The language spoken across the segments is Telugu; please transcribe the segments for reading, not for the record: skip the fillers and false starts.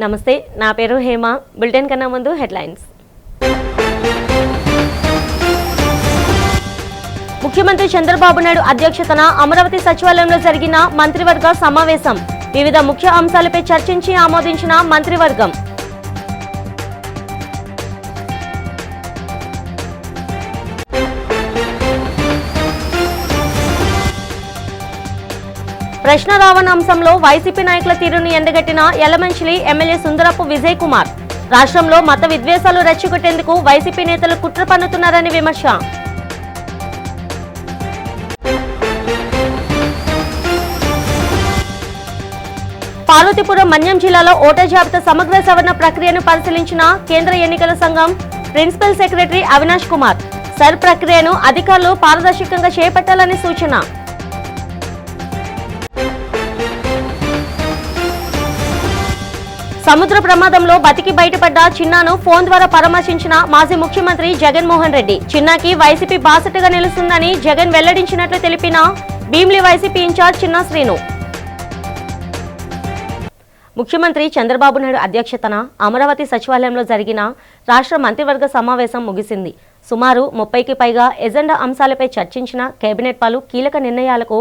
నమస్తే, నా పేరు హేమ. బులెటిన్ కన్నా ముందు హెడ్లైన్స్. ముఖ్యమంత్రి చంద్రబాబు నాయుడు అధ్యక్షతన అమరావతి సచివాలయంలో జరిగిన మంత్రివర్గ సమావేశం. వివిధ ముఖ్య అంశాలపై చర్చించి ఆమోదించిన మంత్రివర్గం. ప్రశ్న రావణ అంశంలో వైసీపీ నాయకుల తీరును ఎండగట్టిన యలమంచిలి ఎమ్మెల్యే సుందరపు విజయ్ కుమార్. రాష్ట్రంలో మత విద్వేషాలు రెచ్చగొట్టేందుకు వైసీపీ నేతలు కుట్ర పన్నుతున్నారని విమర్శ. పార్వతీపురం మన్యం జిల్లాలో ఓటర్ జాబితా సమగ్ర సవరణ ప్రక్రియను పరిశీలించిన కేంద్ర ఎన్నికల సంఘం principal secretary Avinash Kumar. SIR ప్రక్రియను అధికారులు పారదర్శకంగా చేపట్టాలని సూచన. సముద్ర ప్రమాదంలో బతికి బయటపడ్డ చిన్నాను ఫోన్ ద్వారా పరామర్శించిన మాజీ ముఖ్యమంత్రి జగన్మోహన్ రెడ్డి. చిన్నాకి వైసీపీ బాసటగా నిలుస్తుందని జగన్ వెల్లడించినట్లు తెలిపిన భీమిలి వైసీపీ ఇన్ఛార్జ్ చిన్నా శ్రీను. ముఖ్యమంత్రి చంద్రబాబు నాయుడు అధ్యక్షతన అమరావతి సచివాలయంలో జరిగిన రాష్ట్ర మంత్రివర్గ సమావేశం ముగిసింది. సుమారు 30కి పైగా ఎజెండా అంశాలపై చర్చించిన కేబినెట్ పలు కీలక నిర్ణయాలకు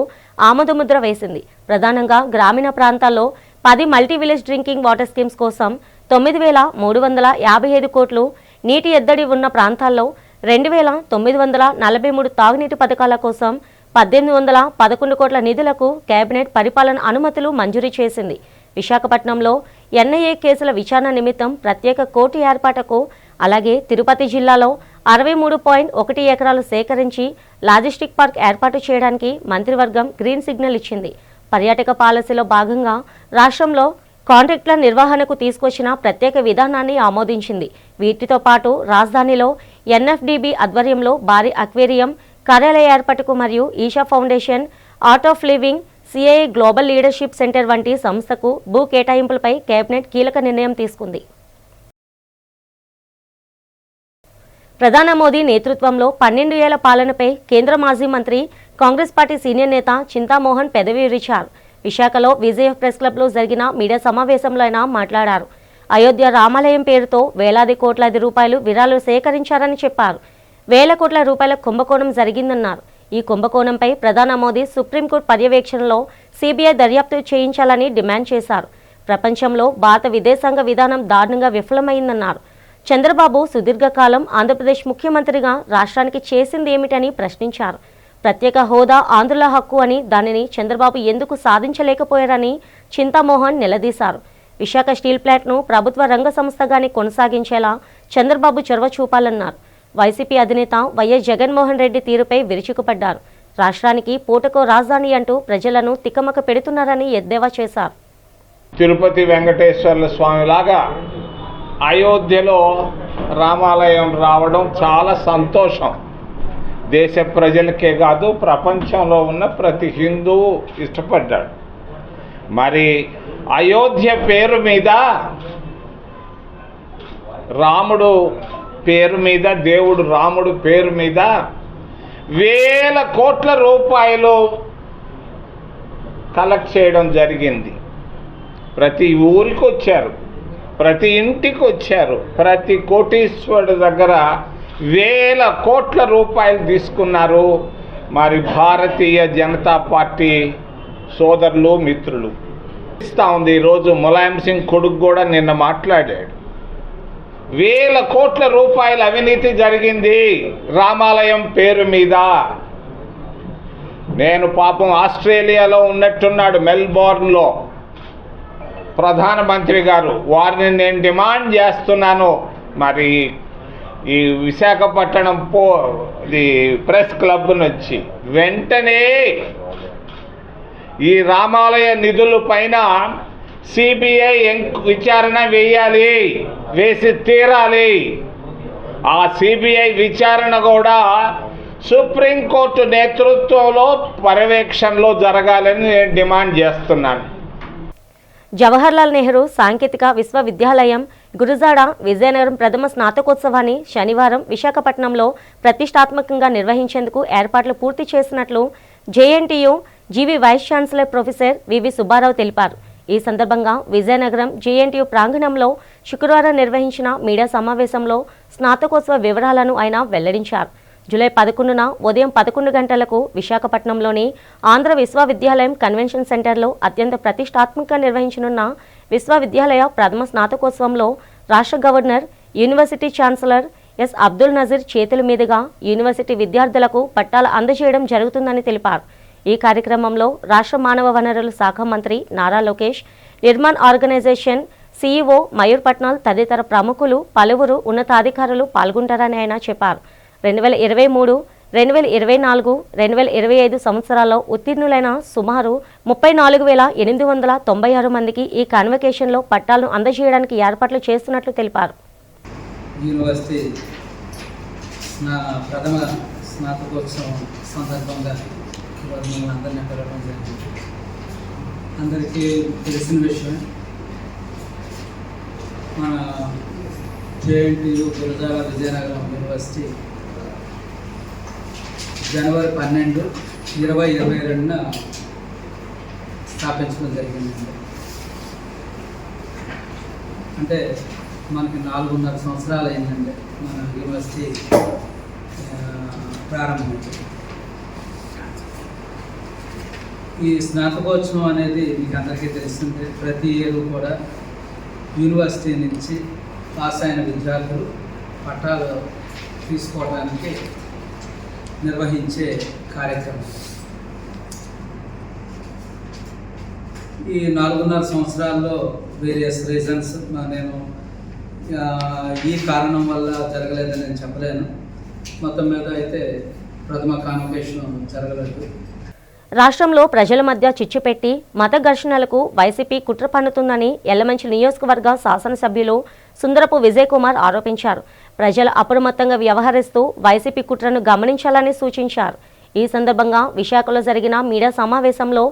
ఆమోదముద్ర వేసింది. ప్రధానంగా గ్రామీణ ప్రాంతాల్లో 10 multi village drinking water schemes కోసం 9,355 కోట్లు, నీటి ఎద్దడి ఉన్న ప్రాంతాల్లో 2,943 తాగునీటి పథకాల కోసం 1,811 కోట్ల నిధులకు కేబినెట్ పరిపాలన అనుమతులు మంజూరు చేసింది. విశాఖపట్నంలో ఎన్ఐఏ కేసుల విచారణ నిమిత్తం ప్రత్యేక కోర్టు ఏర్పాటుకు, అలాగే తిరుపతి జిల్లాలో 63.1 ఎకరాలు సేకరించి లాజిస్టిక్ పార్క్ ఏర్పాటు చేయడానికి మంత్రివర్గం గ్రీన్ సిగ్నల్ ఇచ్చింది. పర్యాటక పాలసీలో భాగంగా రాష్ట్రంలో కాంట్రాక్టుల నిర్వహణకు తీసుకొచ్చిన ప్రత్యేక విధానాన్ని ఆమోదించింది. వీటితో పాటు రాజధానిలో ఎన్ఎఫ్డిబి ఆధ్వర్యంలో భారీ అక్వేరియం, కార్యాలయ ఏర్పాటుకు మరియు Isha Foundation, Art of Living, CIA Global Leadership Centre వంటి సంస్థకు భూ కేటాయింపులపై కేబినెట్ కీలక నిర్ణయం తీసుకుంది. ప్రధాని మోదీ నేతృత్వంలో 12 ఏళ్ల పాలనపై కేంద్ర మాజీ మంత్రి, కాంగ్రెస్ పార్టీ సీనియర్ నేత చింతామోహన్ పెదవి విరిచారు. విశాఖలో విజయ్ ప్రెస్ క్లబ్లో జరిగిన మీడియా సమావేశంలో ఆయన మాట్లాడారు. అయోధ్య రామాలయం పేరుతో వేలాది కోట్లాది రూపాయలు విరాళాలు సేకరించారని చెప్పారు. వేల కోట్ల రూపాయల కుంభకోణం జరిగిందన్నారు. ఈ కుంభకోణంపై ప్రధాని మోదీ సుప్రీంకోర్టు పర్యవేక్షణలో సిబిఐ దర్యాప్తు చేయించాలని డిమాండ్ చేశారు. ప్రపంచంలో భారత విదేశాంగ విధానం దారుణంగా విఫలమైందన్నారు. చంద్రబాబు సుదీర్ఘకాలం ఆంధ్రప్రదేశ్ ముఖ్యమంత్రిగా రాష్ట్రానికి చేసింది ఏమిటని ప్రశ్నించారు. ప్రత్యేక హోదా ఆంధ్రుల హక్కు అని దానిని చంద్రబాబు ఎందుకు సాధించలేకపోయారని చింతామోహన్ నిలదీశారు. విశాఖ స్టీల్ ప్లాంట్ను ప్రభుత్వ రంగ సంస్థగానే కొనసాగించేలా చంద్రబాబు చొరవ చూపాలన్నారు. వైసీపీ అధినేత వైఎస్ జగన్మోహన్ రెడ్డి తీరుపై విరుచుకుపడ్డారు. రాష్ట్రానికి పూటకో రాజధాని అంటూ ప్రజలను తికమక పెడుతున్నారని ఎద్దేవా చేశారు. తిరుపతి వెంకటేశ్వర్ల స్వామిలాగా అయోధ్యలో రామాలయం రావడం చాలా సంతోషం. దేశ ప్రజలకే కాదు, ప్రపంచంలో ఉన్న ప్రతి హిందువు ఇష్టపడ్డాడు. మరి అయోధ్య పేరు మీద, రాముడు పేరు మీద, దేవుడు రాముడు పేరు మీద వేల కోట్ల రూపాయలు కలెక్ట్ చేయడం జరిగింది. ప్రతి ఊరికి వచ్చారు, ప్రతి ఇంటికి వచ్చారు, ప్రతి కోటీశ్వరుడు దగ్గర వేల కోట్ల రూపాయలు తీసుకున్నారు. మరి భారతీయ జనతా పార్టీ సోదరులు, మిత్రులు ఇస్తా ఉంది. ఈరోజు ములాయం సింగ్ కొడుకు కూడా నిన్న మాట్లాడాడు. వేల కోట్ల రూపాయల అవినీతి జరిగింది రామాలయం పేరు మీద. నేను పాపం ఆస్ట్రేలియాలో ఉన్నట్టున్నాడు, మెల్బోర్న్లో ప్రధానమంత్రి గారు. వారిని నేను డిమాండ్ చేస్తున్నాను, మరి ఈ విశాఖపట్నం ప్రెస్ క్లబ్ నుంచి వెంటనే ఈ రామాలయ నిధుల పైన సిబిఐ విచారణ వేయాలి, వేసి తీరాలి. ఆ సిబిఐ విచారణ కూడా సుప్రీంకోర్టు నేతృత్వంలో పర్యవేక్షణలో జరగాలని నేను డిమాండ్ చేస్తున్నాను. జవహర్లాల్ నెహ్రూ సాంకేతిక విశ్వవిద్యాలయం గురుజాడ విజయనగరం ప్రథమ స్నాతకోత్సవాన్ని శనివారం విశాఖపట్నంలో ప్రతిష్టాత్మకంగా నిర్వహించేందుకు ఏర్పాట్లు పూర్తి చేసినట్లు JNTU GV vice chancellor professor V V Subbarao తెలిపారు. ఈ సందర్భంగా విజయనగరం జేఎన్టీయూ ప్రాంగణంలో శుక్రవారం నిర్వహించిన మీడియా సమావేశంలో స్నాతకోత్సవ వివరాలను ఆయన వెల్లడించారు. జూలై 11న ఉదయం 11 గంటలకు విశాఖపట్నంలోని ఆంధ్ర విశ్వవిద్యాలయం కన్వెన్షన్ సెంటర్లో అత్యంత ప్రతిష్టాత్మకంగా నిర్వహించనున్న విశ్వవిద్యాలయ ప్రథమ స్నాతకోత్సవంలో రాష్ట్ర governor, university chancellor S Abdul Nazeer చేతుల మీదుగా యూనివర్సిటీ విద్యార్థులకు పట్టాలు అందజేయడం జరుగుతుందని తెలిపారు. ఈ కార్యక్రమంలో రాష్ట్ర మానవ వనరుల శాఖ మంత్రి నారా లోకేష్, నిర్మాణ్ ఆర్గనైజేషన్ సీఈఓ మయూర్ పట్నాల్ తదితర ప్రముఖులు, పలువురు ఉన్నతాధికారులు పాల్గొంటారని ఆయన చెప్పారు. 2023, 2024, 2025 సంవత్సరాల్లో ఉత్తీర్ణులైన సుమారు 34,896 మందికి ఈ కాన్వకేషన్లో పట్టాలను అందజేయడానికి ఏర్పాట్లు చేస్తున్నట్లు తెలిపారు. యూనివర్సిటీ ప్రథమ స్నాతకోత్సవం సందర్భంగా అందరినీ పిలవడం జరిగింది. అందరికీ తెలిసిన విషయం, మన జేఎన్టీయూ గురజాల విజయనగరం యూనివర్సిటీ జనవరి 12, 2022న స్థాపించడం జరిగిందండి. అంటే మనకి 4.5 సంవత్సరాలు అయిందండి మన యూనివర్సిటీ ప్రారంభమైంది. ఈ స్నాతకోత్సవం అనేది మీకు అందరికీ తెలిసిందే. ప్రతి ఇయర్ కూడా యూనివర్సిటీ నుంచి పాస్ అయిన విద్యార్థులు పట్టాలు తీసుకోవడానికి నిర్వహించే కార్యక్రమం. ఈ 4.5 సంవత్సరాల్లో వేరియస్ రీజన్స్, నేను ఈ కారణం వల్ల జరగలేదని నేను చెప్పలేను. మొత్తం మీద అయితే ప్రథమ కాన్వకేషన్ జరగలేదు. రాష్ట్రంలో ప్రజల మధ్య చిచ్చు పెట్టి మత ఘర్షణలకు వైసీపీ కుట్ర పన్నుతుందని యల్లమంచి నియోజకవర్గ శాసనసభ్యులు సుందరపు విజయ్ కుమార్ ఆరోపించారు. ప్రజలు అప్రమత్తంగా వ్యవహరిస్తూ వైసీపీ కుట్రను గమనించాలని సూచించారు. ఈ సందర్భంగా విశాఖలో జరిగిన మీడియా సమావేశంలో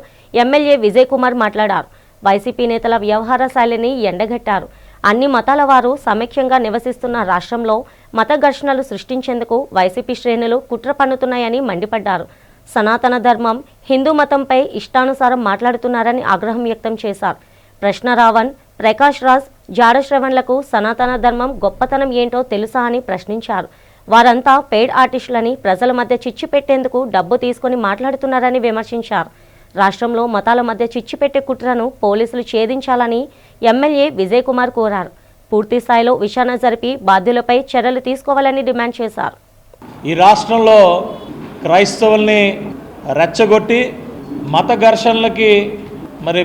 ఎమ్మెల్యే విజయ్ కుమార్ మాట్లాడారు. వైసీపీ నేతల వ్యవహార శైలిని ఎండగట్టారు. అన్ని మతాల వారు సమైక్యంగా నివసిస్తున్న రాష్ట్రంలో మత ఘర్షణలు సృష్టించేందుకు వైసీపీ శ్రేణులు కుట్ర పన్నుతున్నాయని మండిపడ్డారు. సనాతన ధర్మం, హిందూ మతంపై ఇష్టానుసారం మాట్లాడుతున్నారని ఆగ్రహం వ్యక్తం చేశారు. ప్రశ్న రావణ్, ప్రకాష్ రాజ్, జాడ శ్రవణ్లకు సనాతన ధర్మం గొప్పతనం ఏంటో తెలుసా అని ప్రశ్నించారు. వారంతా పెయిడ్ ఆర్టిస్టులని ప్రజల మధ్య చిచ్చు పెట్టేందుకు డబ్బు తీసుకుని మాట్లాడుతున్నారని విమర్శించారు. రాష్ట్రంలో మతాల మధ్య చిచ్చు పెట్టే కుట్రను పోలీసులు ఛేదించాలని ఎమ్మెల్యే విజయ్ కుమార్ కోరారు. పూర్తి స్థాయిలో విచారణ జరిపి బాధ్యులపై చర్యలు తీసుకోవాలని డిమాండ్ చేశారు. ఈ రాష్ట్రంలో క్రైస్తవుల్ని రెచ్చగొట్టి మత ఘర్షణలకి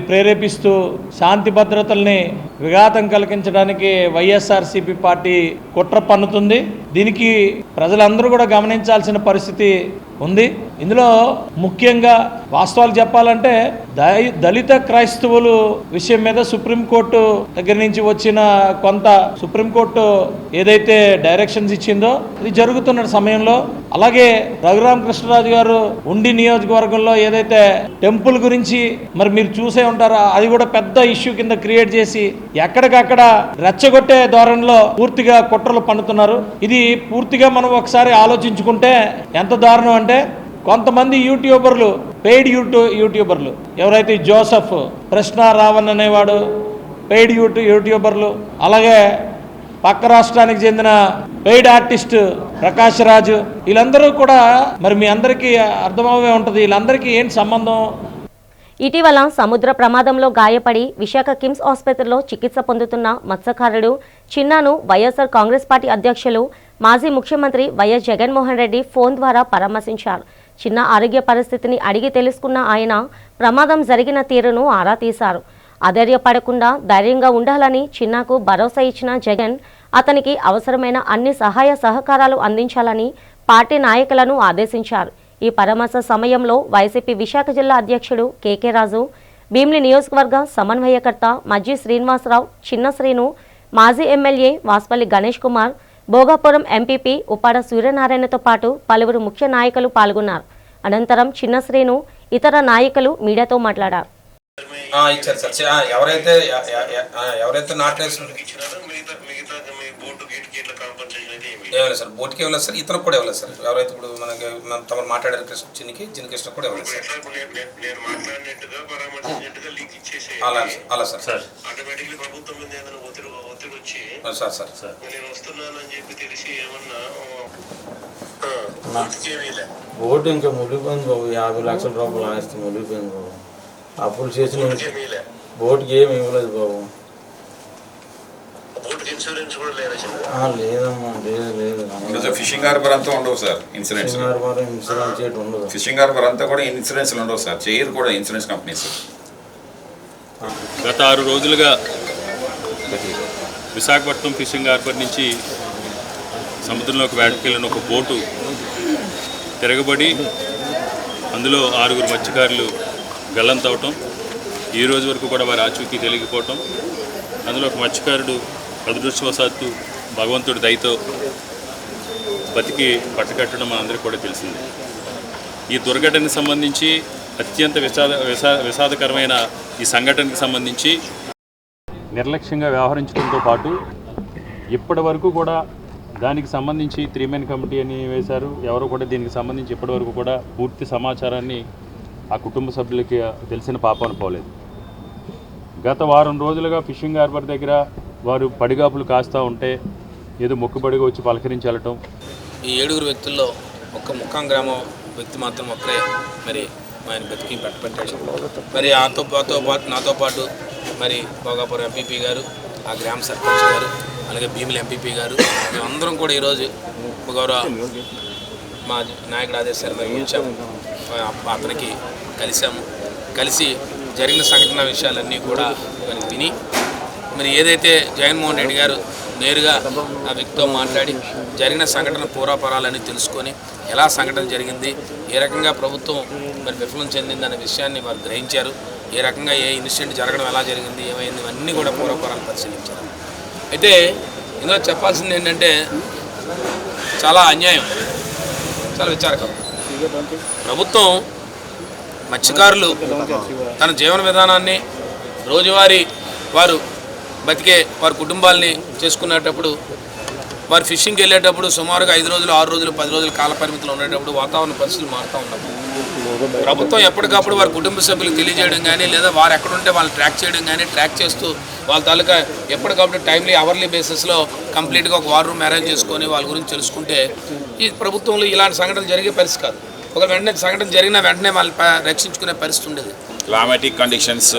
ప్రేరేపిస్తూ శాంతి భద్రతల్ని విఘాతం కలిగించడానికి వైఎస్ఆర్సీపీ పార్టీ కుట్ర పన్నుతుంది. దీనికి ప్రజలందరూ కూడా గమనించాల్సిన పరిస్థితి ఉంది. ఇందులో ముఖ్యంగా వాస్తవాలు చెప్పాలంటే దళిత క్రైస్తవులు విషయం మీద సుప్రీంకోర్టు దగ్గర నుంచి వచ్చిన కొంత సుప్రీంకోర్టు ఏదైతే డైరెక్షన్స్ ఇచ్చిందో ఇది జరుగుతున్న సమయంలో, అలాగే రఘురామకృష్ణరాజు గారు ఉండి నియోజకవర్గంలో ఏదైతే టెంపుల్ గురించి మీరు చూసే ఉంటారో అది కూడా పెద్ద ఇష్యూ కింద క్రియేట్ చేసి ఎక్కడికక్కడ రెచ్చగొట్టే ధోరణిలో పూర్తిగా కుట్రలు పన్నుతున్నారు. ఇది పూర్తిగా మనం ఒకసారి ఆలోచించుకుంటే ఎంత దారుణం అంటే, కొంతమంది యూట్యూబర్లు, పెయిడ్ యూట్యూబర్లు ఎవరైతే జోసఫ్, ప్రశ్న రావణ్ అనేవాడు పెయిడ్ యూట్యూబర్లు, అలాగే పక్క రాష్ట్రానికి చెందిన పెయిడ్ ఆర్టిస్ట్ ప్రకాష్ రాజు, వీళ్ళందరూ కూడా మీ అందరికీ అర్థమవే ఉంటుంది వీళ్ళందరికీ ఏంటి సంబంధం. ఇటీవల సముద్ర ప్రమాదంలో గాయపడి విశాఖ కిమ్స్ ఆసుపత్రిలో చికిత్స పొందుతున్న మత్స్యకారుడు చిన్నాను వైఎస్ఆర్ కాంగ్రెస్ పార్టీ అధ్యక్షులు, మాజీ ముఖ్యమంత్రి వైఎస్ జగన్మోహన్ రెడ్డి ఫోన్ ద్వారా పరామర్శించారు. చిన్న ఆరోగ్య పరిస్థితిని అడిగి తెలుసుకున్న ఆయన ప్రమాదం జరిగిన తీరును ఆరా తీశారు. అధైర్యపడకుండా ధైర్యంగా ఉండాలని చిన్నాకు భరోసా ఇచ్చిన జగన్ అతనికి అవసరమైన అన్ని సహాయ సహకారాలు అందించాలని పార్టీ నాయకులను ఆదేశించారు. ఈ పరామర్శ సమయంలో వైసీపీ విశాఖ జిల్లా అధ్యక్షుడు కేకే రాజు, భీమిలి నియోజకవర్గ సమన్వయకర్త మజ్జి శ్రీనివాసరావు, చిన్న శ్రీను, మాజీ ఎమ్మెల్యే వాస్పల్లి గణేష్ కుమార్, భోగాపురం ఎంపీపీ ఉప్పాడ సూర్యనారాయణతో పాటు పలువురు ముఖ్య నాయకులు పాల్గొన్నారు. అనంతరం చిన్న శ్రీను ఇతర నాయకులు మీడియాతో మాట్లాడారు. ఇచ్చారు సార్. ఎవరైతే నాటేసి ఇవ్వలేదు సార్, బోట్కి ఇవ్వలేదు సార్, ఇతను కూడా ఇవ్వలేదు సార్. ఎవరైతే ఇప్పుడు మనకి తమరు మాట్లాడారు చిన్నకి, చిన్న కృష్ణ కూడా ఇవ్వలేదు సార్. అలా అలా సార్ సార్ ఆటోమేటిక్లీ ప్రభుత్వం మీద ఏదైనా ఒత్తిడి వచ్చి సార్ సార్ సార్ నేను వస్తున్నానని చెప్పి తెలిసి ఏమన్నా ఓటు ఇంకా ముగిపోయింది బాబు, 50 లక్షల రూపాయలు ఆస్తి ముగిపోయింది బాబు. అప్పులు చేసిన ఓటుకి ఏమి ఇవ్వలేదు బాబు. ఇన్సూరెన్స్ కూడా లేదా? లేదమ్మా, లేదు. ఫిషింగ్ హార్బర్ అంతా ఉండవు సార్ ఇన్సూరెన్స్. ఇన్సూరెన్స్ చేయడం ఉండదు. ఫిషింగ్ హార్బర్ అంతా కూడా ఇన్సూరెన్స్లు ఉండవు సార్, చేయరు కూడా ఇన్సూరెన్స్ కంపెనీస్. గత 6 రోజులుగా విశాఖపట్నం ఫిషింగ్ హార్బర్ నుంచి సముద్రంలోకి వేటకెళ్ళిన ఒక బోటు తిరగబడి అందులో 6 మత్స్యకారులు గల్లంతవటం, ఈ రోజు వరకు కూడా వారి ఆచూకీ తెలియకపోవటం, అందులో ఒక మత్స్యకారుడు అదృష్టవశాత్తు భగవంతుడి దయతో బతికి పట్టుకట్టడం మనందరికీ కూడా తెలిసింది. ఈ దుర్ఘటనకు సంబంధించి అత్యంత విషాదకరమైన ఈ సంఘటనకు సంబంధించి నిర్లక్ష్యంగా వ్యవహరించడంతో పాటు ఇప్పటి వరకు కూడా దానికి సంబంధించి 3 మెన్ కమిటీ అని వేశారు. ఎవరు కూడా దీనికి సంబంధించి ఇప్పటి వరకు కూడా పూర్తి సమాచారాన్ని ఆ కుటుంబ సభ్యులకి తెలిసిన పాపాన పోలేదు. గత వారం రోజులుగా ఫిషింగ్ హార్బర్ దగ్గర వారు పడిగాపులు కాస్తూ ఉంటే ఏదో మొక్కుబడిగా వచ్చి పలకరించి వెళ్ళటం. ఈ 7 వ్యక్తుల్లో ఒక్క ముఖం గ్రామం వ్యక్తి మాత్రం ఒక్కరే మరి ఆయన బతికి పెట్టాడు. మరి నాతో పాటు మరి భోగాపురం ఎంపీపీ గారు, ఆ గ్రామ సర్పంచ్ గారు, అలాగే భీముల ఎంపీపీ గారు, మేమందరం కూడా ఈరోజు గౌరవ మా నాయకుడు ఆదేశాలు మరి వచ్చాము. అతనికి కలిసి జరిగిన సంఘటన విషయాలన్నీ కూడా మరి విని మరి ఏదైతే జగన్మోహన్ రెడ్డి గారు నేరుగా ఆ వ్యక్తితో మాట్లాడి జరిగిన సంఘటన పూర్వపరాలన్నీ తెలుసుకొని ఎలా సంఘటన జరిగింది, ఏ రకంగా ప్రభుత్వం మరి విఫలం చెందిందనే విషయాన్ని వారు గ్రహించారు. ఏ రకంగా ఏ ఇన్సిడెంట్ జరగడం ఎలా జరిగింది, ఏమైంది, ఇవన్నీ కూడా పూర్వపరాలు పరిశీలించారు. అయితే ఇందులో చెప్పాల్సింది ఏంటంటే చాలా అన్యాయం, చాలా విచారకరం. ప్రభుత్వం మత్స్యకారులు తన జీవన విధానాన్ని రోజువారీ వారు బతికే వారి కుటుంబాలని చేసుకునేటప్పుడు వారు ఫిషింగ్కి వెళ్ళేటప్పుడు సుమారుగా 5 రోజులు, 6 రోజులు, 10 రోజులు కాల పరిమితులు ఉండేటప్పుడు వాతావరణ పరిస్థితులు మారుతూ ఉన్నప్పుడు ప్రభుత్వం ఎప్పటికప్పుడు వారి కుటుంబ సభ్యులకు తెలియజేయడం కానీ, లేదా వారు ఎక్కడుంటే వాళ్ళని ట్రాక్ చేయడం కానీ, ట్రాక్ చేస్తూ వాళ్ళ తాలూకా ఎప్పటికప్పుడు టైమ్లీ అవర్లీ బేసిస్లో కంప్లీట్గా ఒక వార్ రూమ్ అరేంజ్ చేసుకొని వాళ్ళ గురించి తెలుసుకుంటే ఈ ప్రభుత్వంలో ఇలాంటి సంఘటనలు జరిగే పరిస్థితి కాదు. ఒక వెంటనే సంఘటన జరిగిన వెంటనే వాళ్ళు రక్షించుకునే పరిస్థితి ఉండేది. క్లైమాటిక్ కండిషన్స్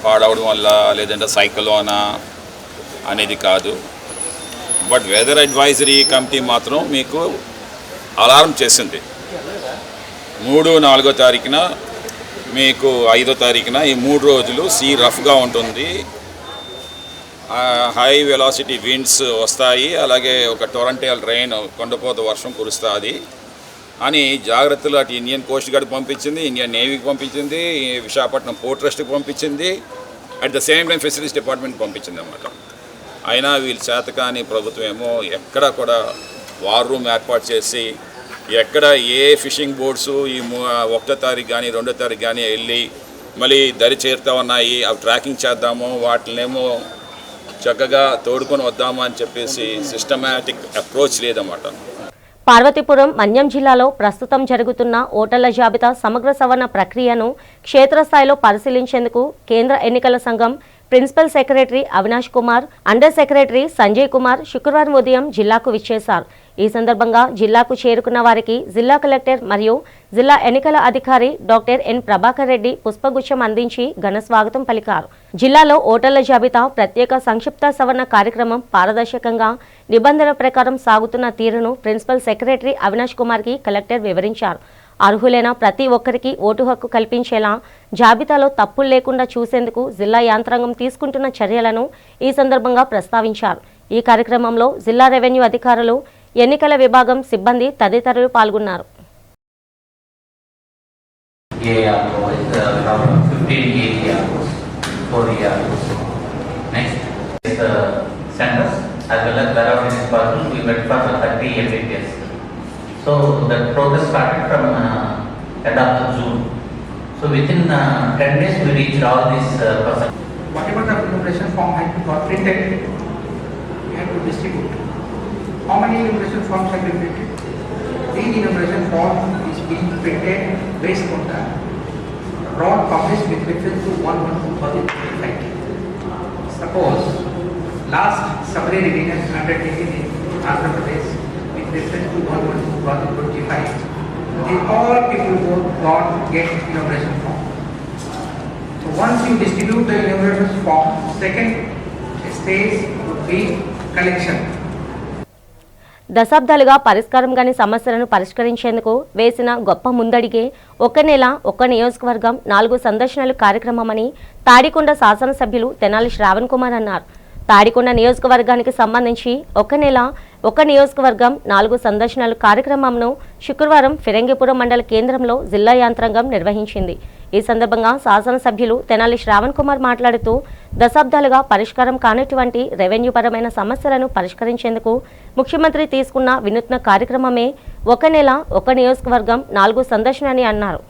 పాడవడం వల్ల లేదంటే సైక్లోనా అనేది కాదు, బట్ వెదర్ అడ్వైజరీ కమిటీ మాత్రం మీకు అలారం చేసింది. 3, 4 తారీఖున మీకు 5వ తారీఖున ఈ 3 రోజులు సీ రఫ్గా ఉంటుంది, హై వెలాసిటీ విండ్స్ వస్తాయి, అలాగే ఒక టొరంటల్ రెయిన్ కొండపోత వర్షం కురుస్తుంది అని జాగ్రత్తలు అటు ఇండియన్ కోస్ట్ గార్డ్ పంపించింది, ఇండియన్ నేవీకి పంపించింది, విశాఖపట్నం పోర్ట్ ట్రస్ట్కి పంపించింది, at the same time fisheries department పంపించింది అన్నమాట. అయినా వీళ్ళు చేతకాని ప్రభుత్వం ఏమో ఎక్కడ కూడా వార్ రూమ్ ఏర్పాటు చేసి ఎక్కడ ఏ ఫిషింగ్ బోట్స్ ఈ 1వ తారీఖు కానీ 2వ తారీఖు కానీ వెళ్ళి మళ్ళీ దరి చేరుతూ ఉన్నాయి, అవి ట్రాకింగ్ చేద్దాము, వాటినేమో చక్కగా తోడుకొని వద్దాము అని చెప్పేసి సిస్టమాటిక్ అప్రోచ్ లేదన్నమాట. పార్వతీపురం మన్యం జిల్లాలో ప్రస్తుతం జరుగుతున్న ఓటర్ల జాబితా సమగ్ర సవరణ ప్రక్రియను క్షేత్రస్థాయిలో పరిశీలించేందుకు కేంద్ర ఎన్నికల సంఘం principal secretary Avinash Kumar, under secretary Sanjay Kumar శుక్రవారం ఉదయం జిల్లాకు విచ్చేశారు. ఈ సందర్భంగా జిల్లాకు చేరుకున్న వారికి జిల్లా కలెక్టర్ మరియు జిల్లా ఎన్నికల అధికారి డాక్టర్ ఎన్ ప్రభాకర్ రెడ్డి పుష్పగుచ్చం అందించి ఘన స్వాగతం పలికారు. జిల్లాలో ఓటర్ల జాబితా ప్రత్యేక సంక్షిప్త సవరణ కార్యక్రమం పారదర్శకంగా నిబంధనల ప్రకారం సాగుతున్న తీరును ప్రిన్సిపల్ సెక్రటరీ అవినాష్ కుమార్కి కలెక్టర్ వివరించారు. అర్హులైన ప్రతి ఒక్కరికి ఓటు హక్కు కల్పించేలా జాబితాలో తప్పులు లేకుండా చూసేందుకు జిల్లా యంత్రాంగం తీసుకుంటున్న చర్యలను ఈ సందర్భంగా ప్రస్తావించారు. ఈ కార్యక్రమంలో జిల్లా రెవెన్యూ అధికారులు, ఎన్నికల విభాగం సిబ్బంది తదితరులు పాల్గొన్నారు. So the progress started from end of June. So within 10 days we reached all these percent. Whatever the enumeration form had to got printed, we had to distribute. How many enumeration forms have been printed? These enumeration form is being printed based on the brought published with reference to 1/1/2025. Suppose last summary revision undertaken in Andhra Pradesh with reference to 1/1/2025, all people who got get enumeration form. So once you distribute the enumeration form, second stage would be collection. దశాబ్దాలుగా పరిష్కారం కాని సమస్యలను పరిష్కరించేందుకు వేసిన గొప్ప ముందడిగే ఒక నెల ఒక నియోజకవర్గం 4 సందర్శనలు కార్యక్రమమని తాడికొండ శాసనసభ్యులు తెనాలి శ్రావణ్ కుమార్ అన్నారు. తాడికొండ నియోజకవర్గానికి సంబంధించి ఒక నెల ఒక నియోజకవర్గం 4 సందర్శనలు కార్యక్రమంను శుక్రవారం ఫిరంగిపురం మండల కేంద్రంలో జిల్లా యంత్రాంగం నిర్వహించింది. ఈ సందర్భంగా శాసనసభ్యులు తెనాలి శ్రావణ్ కుమార్ మాట్లాడుతూ దశాబ్దాలుగా పరిష్కారం కానటువంటి రెవెన్యూ పరమైన సమస్యలను పరిష్కరించేందుకు ముఖ్యమంత్రి తీసుకున్న వినూత్న కార్యక్రమమే ఒక నెల ఒక నియోజకవర్గం 4 సందర్శన అని అన్నారు.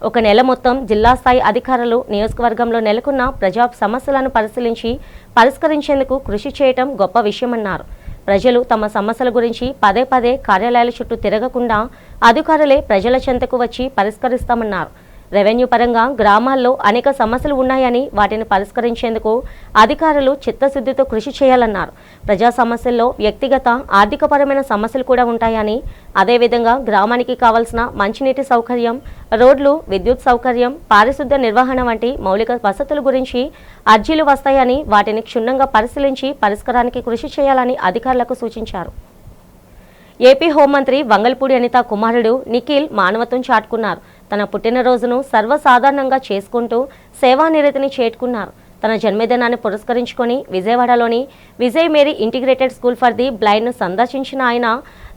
ఒక నెల మొత్తం జిల్లా స్థాయి అధికారులు నియోజకవర్గంలో నెలకొన్న ప్రజా సమస్యలను పరిశీలించి పరిష్కరించేందుకు కృషి చేయటం గొప్ప విషయమన్నారు. ప్రజలు తమ సమస్యల గురించి పదే పదే కార్యాలయాల చుట్టూ తిరగకుండా అధికారులే ప్రజల చెంతకు వచ్చి పరిష్కరిస్తామన్నారు. రెవెన్యూ పరంగా గ్రామాల్లో అనేక సమస్యలు ఉన్నాయని వాటిని పరిష్కరించేందుకు అధికారులు చిత్తశుద్ధితో కృషి చేయాలన్నారు. ప్రజా సమస్యల్లో వ్యక్తిగత ఆర్థికపరమైన సమస్యలు కూడా ఉంటాయని, అదేవిధంగా గ్రామానికి కావాల్సిన మంచినీటి సౌకర్యం, రోడ్లు, విద్యుత్ సౌకర్యం, పారిశుద్ధ్య నిర్వహణ వంటి మౌలిక వసతుల గురించి అర్జీలు వస్తాయని వాటిని క్షుణ్ణంగా పరిశీలించి పరిష్కారానికి కృషి చేయాలని అధికారులకు సూచించారు. ఏపీ హోంమంత్రి వంగల్పూడి అనిత కుమారుడు నిఖిల్ మానవత్వం చాటుకున్నారు. తన పుట్టినరోజును సర్వసాధారణంగా చేసుకుంటూ సేవానిరతిని చేర్చుకున్నారు. తన జన్మదినాన్ని పురస్కరించుకొని విజయవాడలోని Vijay Mary integrated school for the బ్లైండ్ను సందర్శించిన ఆయన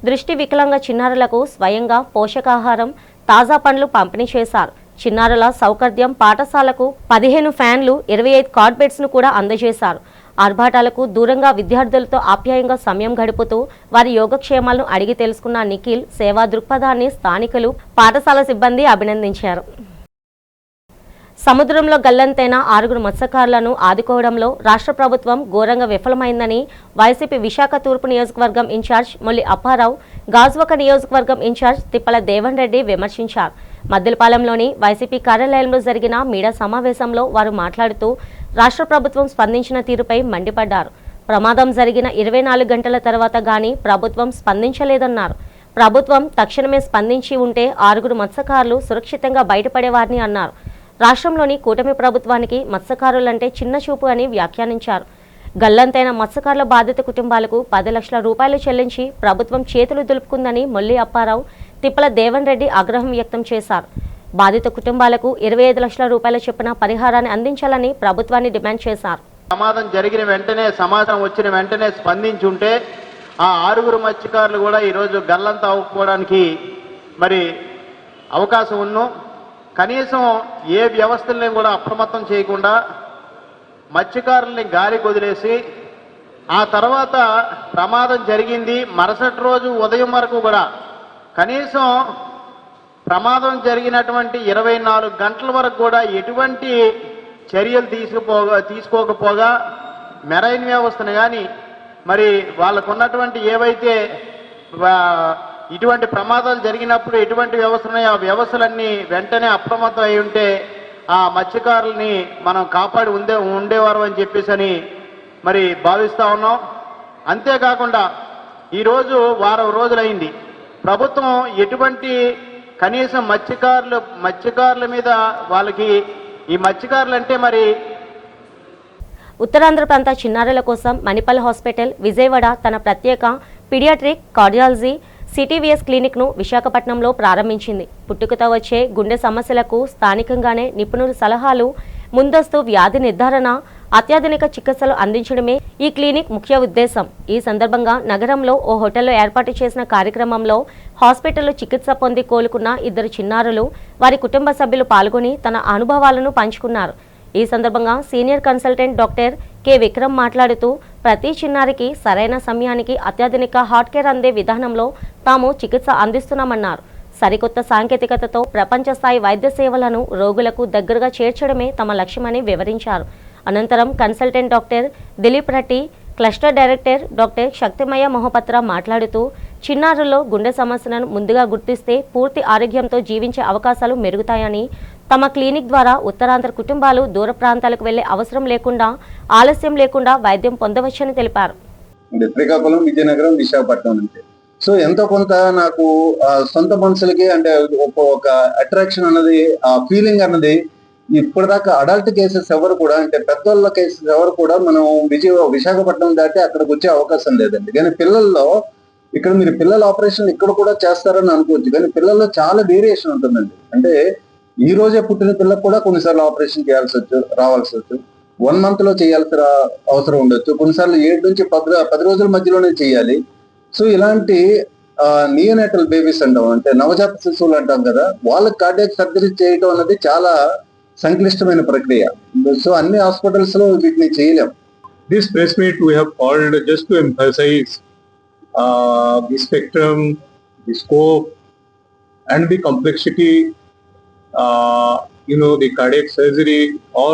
దృష్టి వికలాంగ చిన్నారులకు స్వయంగా పోషకాహారం, తాజా పండ్లు పంపిణీ చేశారు. చిన్నారుల సౌకర్యం పాఠశాలకు 15 ఫ్యాన్లు, 25 కార్డ్ బెడ్స్ను కూడా అందజేశారు. ఆర్భాటాలకు దూరంగా విద్యార్థులతో ఆప్యాయంగా సమయం గడుపుతూ వారి యోగక్షేమాలను అడిగి తెలుసుకున్న నిఖిల్ సేవా దృక్పథాన్ని స్థానికులు, పాఠశాల సిబ్బంది అభినందించారు. సముద్రంలో గల్లంతైన 6 మత్స్యకారులను ఆదుకోవడంలో రాష్ట్ర ప్రభుత్వం ఘోరంగా విఫలమైందని వైసీపీ విశాఖ తూర్పు నియోజకవర్గం ఇన్ఛార్జ్ మొల్లి అప్పారావు, గాజువాక నియోజకవర్గం ఇన్ఛార్జ్ తిప్పల దేవన్ రెడ్డి విమర్శించారు. మద్దిలపాలెంలోని వైసీపీ కార్యాలయంలో జరిగిన మీడియా సమావేశంలో వారు మాట్లాడుతూ రాష్ట్ర ప్రభుత్వం స్పందించిన తీరుపై మండిపడ్డారు. ప్రమాదం జరిగిన 24 గంటల తర్వాత గానీ ప్రభుత్వం స్పందించలేదన్నారు. ప్రభుత్వం తక్షణమే స్పందించి ఉంటే 6 మత్స్యకారులు సురక్షితంగా బయటపడేవారని అన్నారు. రాష్ట్రంలోని కూటమి ప్రభుత్వానికి మత్స్యకారులంటే చిన్న చూపు అని వ్యాఖ్యానించారు. గల్లంతైన మత్స్యకారుల బాధిత కుటుంబాలకు 10 లక్షల రూపాయలు చెల్లించి ప్రభుత్వం చేతులు దులుపుకుందని మొల్లి అప్పారావు, తిప్పల దేవన్ రెడ్డి ఆగ్రహం వ్యక్తం చేశారు. బాధిత కుటుంబాలకు 25 లక్షల రూపాయల చొప్పున పరిహారాన్ని అందించాలని ప్రభుత్వాన్ని డిమాండ్ చేశారు. ప్రమాదం జరిగిన వెంటనే, సమాచారం వచ్చిన వెంటనే స్పందించుంటే ఆ 6 మత్స్యకారులు కూడా ఈరోజు గల్లంత అవ్వకపోవడానికి మరి అవకాశం ఉన్ను. కనీసం ఏ వ్యవస్థల్ని కూడా అప్రమత్తం చేయకుండా మత్స్యకారుల్ని గాలికి వదిలేసి ఆ తర్వాత ప్రమాదం జరిగింది మరుసటి రోజు ఉదయం వరకు కూడా కనీసం ప్రమాదం జరిగినటువంటి 24 గంటల వరకు కూడా ఎటువంటి చర్యలు తీసుకోకపోగా మెరైన్ వ్యవస్థను కానీ మరి వాళ్ళకున్నటువంటి ఏవైతే ఇటువంటి ప్రమాదాలు జరిగినప్పుడు ఎటువంటి వ్యవస్థలు ఉన్నాయో ఆ వ్యవస్థలన్నీ వెంటనే అప్రమత్తం అయి ఉంటే ఆ మత్స్యకారుల్ని మనం కాపాడి ఉండేవారు అని చెప్పేసి మరి భావిస్తూ ఉన్నాం. అంతేకాకుండా ఈరోజు వారం రోజులైంది ప్రభుత్వం ఎటువంటి కనీసం మత్స్యకారుల మీద వాళ్ళకి ఈ మత్స్యకారులు అంటే మరి ఉత్తరాంధ్ర ప్రాంత చిన్నారుల కోసం మణిపాల్ హాస్పిటల్ విజయవాడ తన ప్రత్యేక పీడియాట్రిక్ కార్డియాలజీ సిటీవీఎస్ క్లినిక్ను విశాఖపట్నంలో ప్రారంభించింది. పుట్టుకతో వచ్చే గుండె సమస్యలకు స్థానికంగానే నిపుణుల సలహాలు, ముందస్తు వ్యాధి నిర్ధారణ, అత్యాధునిక చికిత్సలు అందించడమే ఈ క్లినిక్ ముఖ్య ఉద్దేశం. ఈ సందర్భంగా నగరంలో ఓ హోటల్లో ఏర్పాటు చేసిన కార్యక్రమంలో హాస్పిటల్లో చికిత్స పొంది కోలుకున్న 2 చిన్నారులు, వారి కుటుంబ సభ్యులు పాల్గొని తన అనుభవాలను పంచుకున్నారు. ఈ సందర్భంగా senior consultant doctor K Vikram మాట్లాడుతూ ప్రతి చిన్నారికి సరైన సమయానికి అత్యాధునిక హార్ట్ కేర్ అందే విధానంలో తాము చికిత్స అందిస్తున్నామన్నారు. సరికొత్త సాంకేతికతతో ప్రపంచ స్థాయి వైద్య సేవలను రోగులకు దగ్గరగా చేర్చడమే తమ లక్ష్యమని వివరించారు. అనంతరం consultant doctor Dilip Reddy, cluster director doctor Shaktimaya Mohapatra మాట్లాడుతూ చిన్నారుల్లో గుండె సమస్యలను ముందుగా గుర్తిస్తే పూర్తి ఆరోగ్యంతో జీవించే అవకాశాలు మెరుగుతాయని, తమ క్లినిక్ ద్వారా ఉత్తరాంధ్ర కుటుంబాలు దూర ప్రాంతాలకు వెళ్లే అవసరం లేకుండా ఆలస్యం లేకుండా వైద్యం పొందవచ్చని తెలిపారు. శ్రీకాకుళం, విజయనగరం, విశాఖపట్నం నుంచి సో ఎంతో కొంత నాకు సొంత మనుషులకి అంటే ఒక అట్రాక్షన్ అన్నది, ఆ ఫీలింగ్ అన్నది ఇప్పటిదాకా అడల్ట్ కేసెస్ ఎవరు కూడా అంటే పెద్దోళ్ళ కేసెస్ ఎవరు కూడా మనం విశాఖపట్నం దాటి అక్కడికి వచ్చే అవకాశం లేదండి. కానీ పిల్లల్లో ఇక్కడ మీరు పిల్లల ఆపరేషన్ ఇక్కడ కూడా చేస్తారని అనుకోవచ్చు, కానీ పిల్లల్లో చాలా వేరియేషన్ ఉంటుందండి. అంటే ఈ రోజే పుట్టిన పిల్లలకు కూడా కొన్నిసార్లు ఆపరేషన్ రావాల్సి వచ్చు, 1 month లో చేయాల్సిన అవసరం ఉండొచ్చు, కొన్నిసార్లు 7 నుంచి 10 రోజుల మధ్యలోనే చేయాలి. సో ఇలాంటి నియోనేటల్ బేబీస్ అంటాం, అంటే నవజాత శిశువులు అంటాం కదా, వాళ్ళకి కార్డియాక్ సర్జరీ చేయడం అన్నది చాలా సంక్లిష్టమైన ప్రక్రియ. సో అన్ని హాస్పిటల్స్ లో వీటిని చేయలేం. This press meet we have called just to emphasize the spectrum, the scope and the complexity, the cardiac surgery or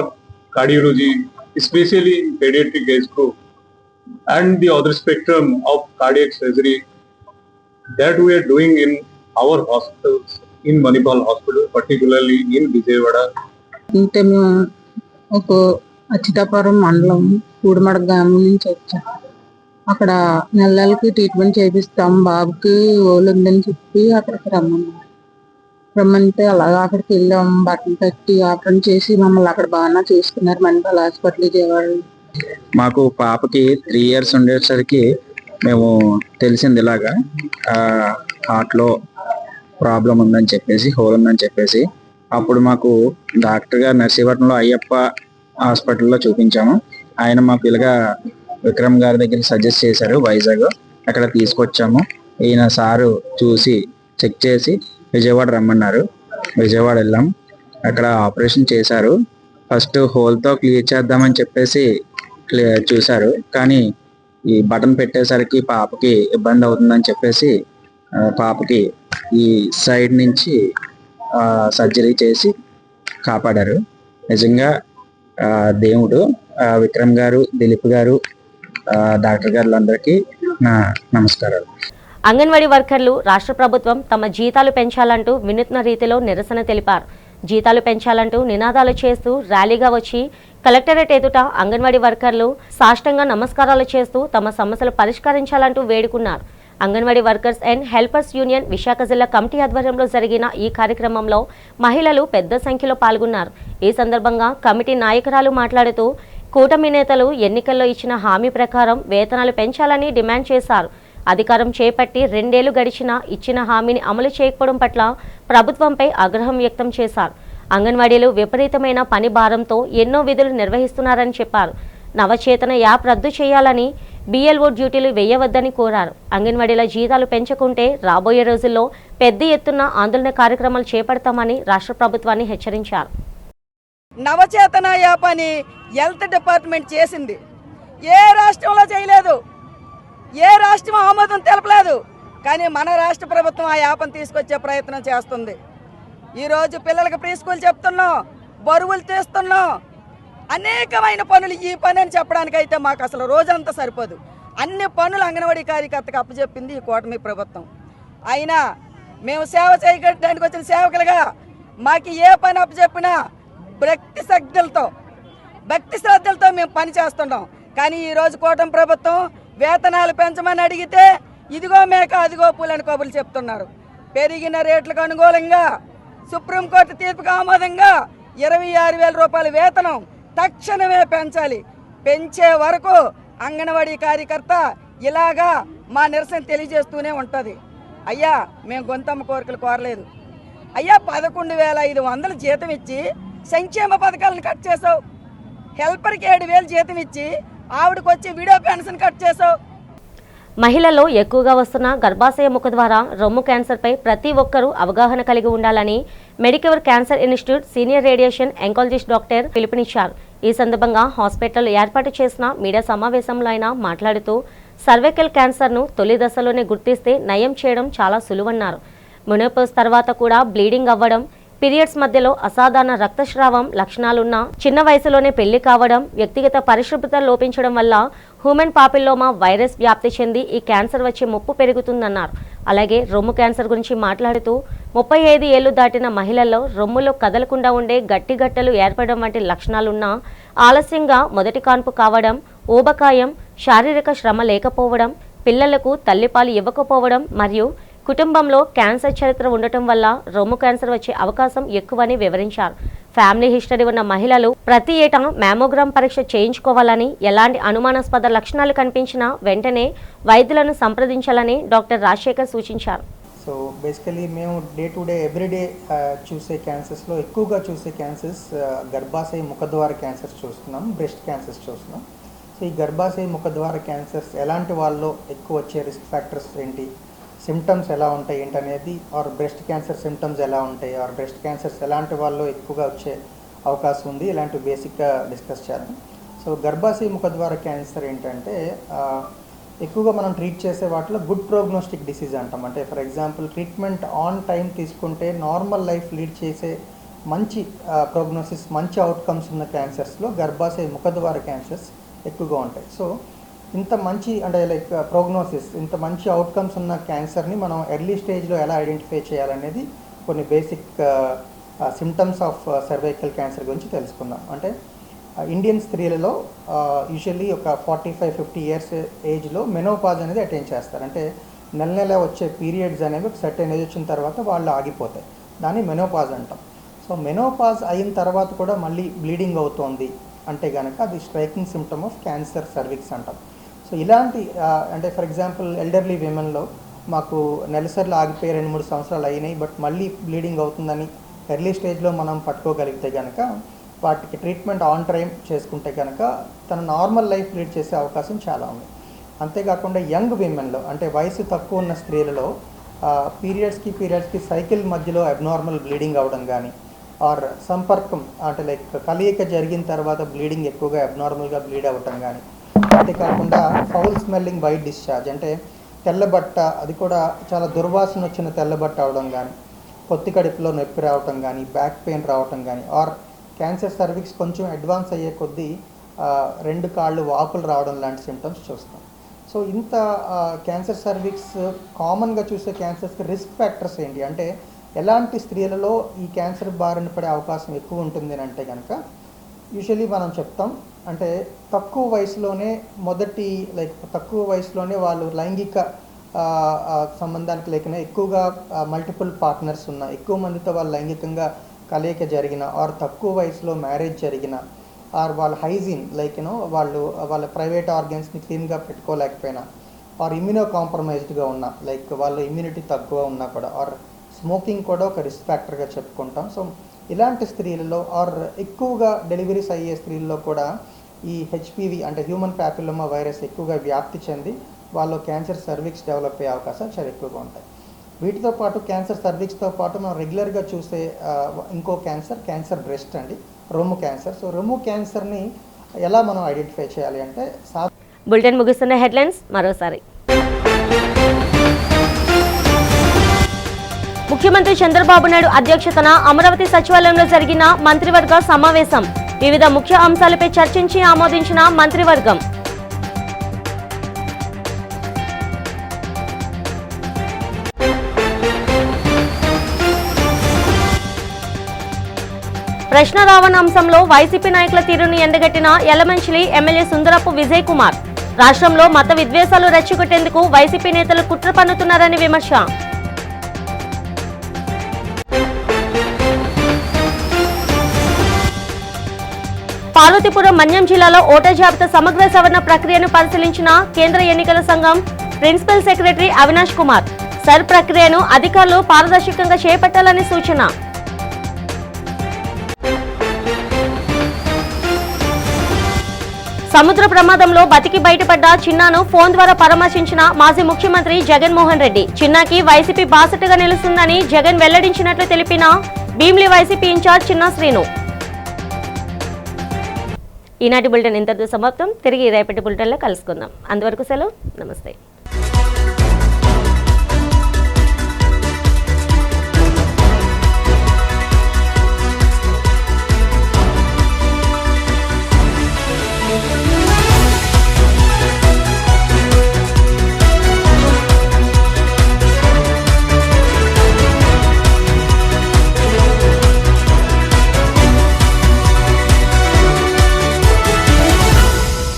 cardiology, especially in pediatric age group, and the other spectrum of cardiac surgery that we are doing in our hospitals, in Manipal Hospital, particularly in Vijayawada. అంటే మేము ఒక అచ్యుతాపురం మండలం కూడిమడ గ్రామం నుంచి వచ్చాం. అక్కడ నెలలకి ట్రీట్మెంట్ చేపిస్తాం, బాబుకి ఓళ్ళు ఉందని చెప్పి అక్కడికి రమ్మంటే అలాగా అక్కడికి వెళ్ళాం. బట్టలు కట్టి ఆపరేషన్ చేసి మమ్మల్ని అక్కడ బాగా చూసుకున్నారు. మణిపాల్ హాస్పిటల్ విజయవాడ. మాకు పాపకి 3 years ఉండేసరికి మేము తెలిసింది ఇలాగా హార్ట్లో ప్రాబ్లం ఉందని చెప్పేసి, హోల్ ఉందని చెప్పేసి. అప్పుడు మాకు డాక్టర్ గారు నర్సీపట్నంలో అయ్యప్ప హాస్పిటల్లో చూపించాము. ఆయన మాకు ఇలాగా విక్రమ్ గారి దగ్గర సజెస్ట్ చేశారు, వైజాగ్. అక్కడ తీసుకొచ్చాము. ఈయన సారు చూసి చెక్ చేసి విజయవాడ రమ్మన్నారు. విజయవాడ వెళ్ళాం. అక్కడ ఆపరేషన్ చేశారు. ఫస్ట్ హోల్తో క్లియర్ చేద్దామని చెప్పేసి చూశారు, కానీ ఈ బటన్ పెట్టేసరికి పాపకి ఇబ్బంది అవుతుందని చెప్పేసి పాపకి ఈ సైడ్ నుంచి సర్జరీ చేసి కాపాడారు. నిజంగా దేవుడు, విక్రమ్ గారు, దిలీప్ గారు, డాక్టర్ గారు అందరికీ నా నమస్కారాలు. అంగన్వాడీ వర్కర్లు రాష్ట్ర ప్రభుత్వం తమ జీతాలు పెంచాలంటూ వినూత్న రీతిలో నిరసన తెలిపారు. జీతాలు పెంచాలంటూ నినాదాలు చేస్తూ ర్యాలీగా వచ్చి కలెక్టరేట్ ఎదుట అంగన్వాడీ వర్కర్లు సాష్టాంగ నమస్కారాలు చేస్తూ తమ సమస్యలు పరిష్కరించాలంటూ వేడుకున్నారు. Anganwadi workers and helpers union Visakha జిల్లా కమిటీ ఆధ్వర్యంలో జరిగిన ఈ కార్యక్రమంలో మహిళలు పెద్ద సంఖ్యలో పాల్గొన్నారు. ఈ సందర్భంగా కమిటీ నాయకురాలు మాట్లాడుతూ కూటమి నేతలు ఎన్నికల్లో ఇచ్చిన హామీ ప్రకారం వేతనాలు పెంచాలని డిమాండ్ చేశారు. అధికారం చేపట్టి 2 ఏళ్లు గడిచినా ఇచ్చిన హామీని అమలు చేయకపోవడం పట్ల ప్రభుత్వంపై ఆగ్రహం వ్యక్తం చేశారు. అంగన్వాడీలు విపరీతమైన పని భారంతో ఎన్నో విధులు నిర్వహిస్తున్నారని చెప్పారు. నవచేతన యాప్ రద్దు చేయాలని, BLO డ్యూటీలు వేయవద్దని కోరారు. అంగన్వాడీల జీతాలు పెంచకుంటే రాబోయే రోజుల్లో పెద్ద ఎత్తున ఆందోళన కార్యక్రమాలు చేపడతామని రాష్ట్ర ప్రభుత్వాన్ని హెచ్చరించారు. నవచేతన యాప్ అని హెల్త్ డిపార్ట్మెంట్ చేసింది. ఏ రాష్ట్రంలో చేయలేదు, ఏ రాష్ట్రం ఆమోదం తెలపలేదు. కానీ మన రాష్ట్ర ప్రభుత్వం ఆ యాప్ను తీసుకొచ్చే ప్రయత్నం చేస్తుంది. ఈరోజు పిల్లలకు ప్రీ స్కూల్ చెప్తున్నాం, బరువులు తీస్తున్నాం, అనేకమైన పనులు. ఈ పని అని చెప్పడానికైతే మాకు అసలు రోజంతా సరిపోదు. అన్ని పనులు అంగన్వాడీ కార్యకర్తకు అప్పచెప్పింది ఈ కూటమి ప్రభుత్వం. అయినా మేము సేవ చేయడానికి వచ్చిన సేవకులుగా మాకు ఏ పని అప్పచెప్పినా భక్తి శ్రద్ధలతో మేము పని చేస్తున్నాం. కానీ ఈరోజు కూటమి ప్రభుత్వం వేతనాలు పెంచమని అడిగితే ఇదిగో మేక అదిగో పూలని కబుర్లు చెప్తున్నారు. పెరిగిన రేట్లకు అనుకూలంగా సుప్రీంకోర్టు తీర్పుకు ఆమోదంగా 26,000 రూపాయల వేతనం తక్షణమే పెంచాలి. పెంచే వరకు అంగన్వాడీ కార్యకర్త ఇలాగా మా నిరసన తెలియజేస్తూనే ఉంటుంది. అయ్యా, మేము గొంతమ్మ కోరికలు కోరలేదు. అయ్యా, 11,500 జీతం ఇచ్చి సంక్షేమ పథకాలను కట్ చేసావు. హెల్పర్కి 7,000 జీతం ఇచ్చి ఆవిడకి వచ్చి వీడియో పెన్షన్ కట్ చేసావు. మహిళల్లో ఎక్కువగా వస్తున్న గర్భాశయ ముఖ ద్వారా రొమ్ము క్యాన్సర్పై ప్రతి ఒక్కరూ అవగాహన కలిగి ఉండాలని Medicover cancer institute senior radiation oncologist doctor పిలుపునిచ్చారు. ఈ సందర్భంగా హాస్పిటల్ ఏర్పాటు చేసిన మీడియా సమావేశంలో ఆయన మాట్లాడుతూ సర్వైకల్ క్యాన్సర్ను తొలి దశలోనే గుర్తిస్తే నయం చేయడం చాలా సులువన్నారు. మెనోపాజ్ తర్వాత కూడా బ్లీడింగ్ అవ్వడం, పీరియడ్స్ మధ్యలో అసాధారణ రక్తస్రావం లక్షణాలున్న చిన్న వయసులోనే పెళ్లి కావడం, వ్యక్తిగత పరిశుభ్రత లోపించడం వల్ల హ్యూమన్ పాపిల్లోమా వైరస్ వ్యాప్తి చెంది ఈ క్యాన్సర్ వచ్చే ముప్పు పెరుగుతుందన్నారు. అలాగే రొమ్ము క్యాన్సర్ గురించి మాట్లాడుతూ 35 ఏళ్లు దాటిన మహిళల్లో రొమ్ములో కదలకుండా ఉండే గట్టి గట్టలు ఏర్పడడం వంటి లక్షణాలున్నా ఆలస్యంగా మొదటి కాన్పు కావడం, ఊబకాయం, శారీరక శ్రమ లేకపోవడం, పిల్లలకు తల్లిపాలు ఇవ్వకపోవడం మరియు కుటుంబంలో క్యాన్సర్ చరిత్ర ఉండటం వల్ల రొమ్ము క్యాన్సర్ వచ్చే అవకాశం ఎక్కువని వివరించారు. ఫ్యామిలీ హిస్టరీ ఉన్న మహిళలు ప్రతి ఏటా మ్యామోగ్రామ్ పరీక్ష చేయించుకోవాలని, ఎలాంటి అనుమానాస్పద లక్షణాలు కనిపించినా వెంటనే వైద్యులను సంప్రదించాలని డాక్టర్ రాజశేఖర్ సూచించారు. సో బేసికలీ మేము డే టు డే ఎవ్రీడే చూసే క్యాన్సర్స్లో ఎక్కువగా చూసే క్యాన్సర్స్ గర్భాశయ ముఖద్వార క్యాన్సర్స్ చూస్తున్నాం, బ్రెస్ట్ క్యాన్సర్స్ చూస్తున్నాం. సో ఈ గర్భాశయ ముఖద్వార క్యాన్సర్స్ ఎలాంటి వాళ్ళలో ఎక్కువ వచ్చే రిస్క్ ఫ్యాక్టర్స్ ఏంటి, సిమ్టమ్స్ ఎలా ఉంటాయి ఏంటనేది, ఆర్ బ్రెస్ట్ క్యాన్సర్ సిమ్టమ్స్ ఎలా ఉంటాయి, ఆర్ బ్రెస్ట్ క్యాన్సర్స్ ఎలాంటి వాళ్ళు ఎక్కువగా వచ్చే అవకాశం ఉంది, ఇలాంటి బేసిక్గా డిస్కస్ చేద్దాం. సో గర్భాశయ ముఖద్వార క్యాన్సర్ ఏంటంటే ఎక్కువగా మనం ట్రీట్ చేసే వాటిలో గుడ్ ప్రోగ్నోస్టిక్ డిసీజ్ అంటాం. అంటే for example treatment on time తీసుకుంటే నార్మల్ లైఫ్ లీడ్ చేసే మంచి ప్రోగ్నోసిస్, మంచి అవుట్కమ్స్ ఉన్న క్యాన్సర్స్లో గర్భాశయ ముఖద్వార క్యాన్సర్స్ ఎక్కువగా ఉంటాయి. సో ఇంత మంచి అంటే లైక్ ప్రోగ్నోసిస్, ఇంత మంచి అవుట్కమ్స్ ఉన్న క్యాన్సర్ని మనం ఎర్లీ స్టేజ్లో ఎలా ఐడెంటిఫై చేయాలనేది కొన్ని basic symptoms of cervical cancer గురించి తెలుసుకుందాం. అంటే ఇండియన్ స్త్రీలలో యూజువల్లీ ఒక 45-50 ఇయర్స్ ఏజ్లో మెనోపాజ్ అనేది అటైన్ చేస్తారు. అంటే నెల నెల వచ్చే పీరియడ్స్ అనేవి ఒక సర్టెన్ ఏజ్ వచ్చిన తర్వాత వాళ్ళు ఆగిపోతాయి, దాన్ని మెనోపాజ్ అంటాం. సో మెనోపాజ్ అయిన తర్వాత కూడా మళ్ళీ బ్లీడింగ్ అవుతోంది అంటే కనుక అది striking symptom of cancer cervix అంటాం. సో ఇలాంటి అంటే ఫర్ ఎగ్జాంపుల్ ఎల్డర్లీ విమెన్లో మాకు నెలసరిలో ఆగిపోయి 2-3 సంవత్సరాలు అయినాయి, బట్ మళ్ళీ బ్లీడింగ్ అవుతుందని ఎర్లీ స్టేజ్లో మనం పట్టుకోగలిగితే కనుక వాటికి ట్రీట్మెంట్ ఆన్ టైం చేసుకుంటే కనుక తన నార్మల్ లైఫ్ లీడ్ చేసే అవకాశం చాలా ఉంది. అంతేకాకుండా యంగ్ విమెన్లో అంటే వయసు తక్కువ ఉన్న స్త్రీలలో పీరియడ్స్కి సైకిల్ మధ్యలో అబ్నార్మల్ బ్లీడింగ్ అవ్వడం కానీ, ఆర్ సంపర్కం అంటే లైక్ కలయిక జరిగిన తర్వాత బ్లీడింగ్ ఎక్కువగా అబ్నార్మల్గా బ్లీడ్ అవ్వటం కానీ, అంతేకాకుండా ఫౌల్ స్మెల్లింగ్ వైట్ డిశ్చార్జ్ అంటే తెల్లబట్ట, అది కూడా చాలా దుర్వాసన వచ్చిన తెల్లబట్ట అవడం కానీ, పొత్తి కడుపులో నొప్పి రావటం కానీ, బ్యాక్ పెయిన్ రావటం కానీ, ఆర్ క్యాన్సర్ సర్విక్స్ కొంచెం అడ్వాన్స్ అయ్యే కొద్దీ 2 కాళ్ళు వాపులు రావడం లాంటి సిమ్టమ్స్ చూస్తాం. సో ఇంత క్యాన్సర్ సర్విక్స్ కామన్గా చూసే క్యాన్సర్స్కి రిస్క్ ఫ్యాక్టర్స్ ఏంటి అంటే ఎలాంటి స్త్రీలలో ఈ క్యాన్సర్ బారిన పడే అవకాశం ఎక్కువ ఉంటుంది అని అంటే కనుక యూజువల్లీ మనం చెప్తాం అంటే తక్కువ వయసులోనే వాళ్ళు లైంగిక సంబంధానికి లేకనే ఎక్కువగా మల్టిపుల్ పార్ట్నర్స్ ఉన్న, ఎక్కువ మందితో వాళ్ళు లైంగికంగా కలయిక జరిగిన, ఆర్ తక్కువ వయసులో మ్యారేజ్ జరిగిన, ఆర్ వాళ్ళ హైజీన్ లైక్ వాళ్ళ ప్రైవేట్ ఆర్గన్స్ని క్లీన్గా పెట్టుకోలేకపోయినా, ఆర్ ఇమ్యూనో కాంప్రమైజ్డ్గా ఉన్న లైక్ వాళ్ళ ఇమ్యూనిటీ తక్కువ ఉన్నా కూడా, ఆర్ స్మోకింగ్ కూడా ఒక రిస్క్ ఫ్యాక్టర్గా చెప్పుకుంటాం. సో ఇలాంటి స్త్రీలలో ఆర్ ఎక్కువగా డెలివరీస్ అయ్యే స్త్రీల్లో కూడా ఈ హెచ్పివి అంటే హ్యూమన్ ప్యాపిలోమా వైరస్ ఎక్కువగా వ్యాప్తి చెంది వాళ్ళు క్యాన్సర్ సర్విక్స్ డెవలప్ అయ్యే అవకాశాలు చాలా ఎక్కువగా ఉంటాయి. వీటితో పాటు క్యాన్సర్ సర్విక్స్తో పాటు మనం రెగ్యులర్గా చూసే ఇంకో క్యాన్సర్ బ్రెస్ట్ అండి, రొమ్ము క్యాన్సర్. సో రొమ్ము క్యాన్సర్ని ఎలా మనం ఐడెంటిఫై చేయాలి అంటే బులెటిన్ ముగిస్తున్న హెడ్లైన్స్ మరోసారి. ముఖ్యమంత్రి చంద్రబాబు నాయుడు అధ్యక్షతన అమరావతి సచివాలయంలో జరిగిన మంత్రివర్గ సమావేశం. వివిధ ముఖ్య అంశాలపై చర్చించి ఆమోదించిన మంత్రివర్గం. ప్రశ్న రావణ అంశంలో వైసీపీ నాయకుల తీరును ఎండగట్టిన యలమంచిలి ఎమ్మెల్యే సుందరపు విజయ్ కుమార్. రాష్ట్రంలో మత విద్వేషాలు రెచ్చగొట్టేందుకు వైసీపీ నేతలు కుట్ర పన్నుతున్నారని విమర్శ. పార్వతీపురం మన్యం జిల్లాలో ఓటర్ జాబితా సమగ్ర సవరణ ప్రక్రియను పరిశీలించిన కేంద్ర ఎన్నికల సంఘం principal secretary Avinash Kumar. SIR ప్రక్రియను అధికారులు పారదర్శకంగా చేపట్టాలని సూచన. సముద్ర ప్రమాదంలో బతికి బయటపడ్డ చిన్నాను ఫోన్ ద్వారా పరామర్శించిన మాజీ ముఖ్యమంత్రి జగన్మోహన్ రెడ్డి. చిన్నాకి వైసీపీ బాసటగా నిలుస్తుందని జగన్ వెల్లడించినట్లు తెలిపిన భీమిలి వైసీపీ ఇన్ఛార్జ్ చిన్నా శ్రీను. ఈనాటి బులెటిన్ ఇంతటితో సమాప్తం. తిరిగి రేపటి బులెటిన్లో కలుసుకుందాం. అంతవరకు సెలవు. నమస్తే.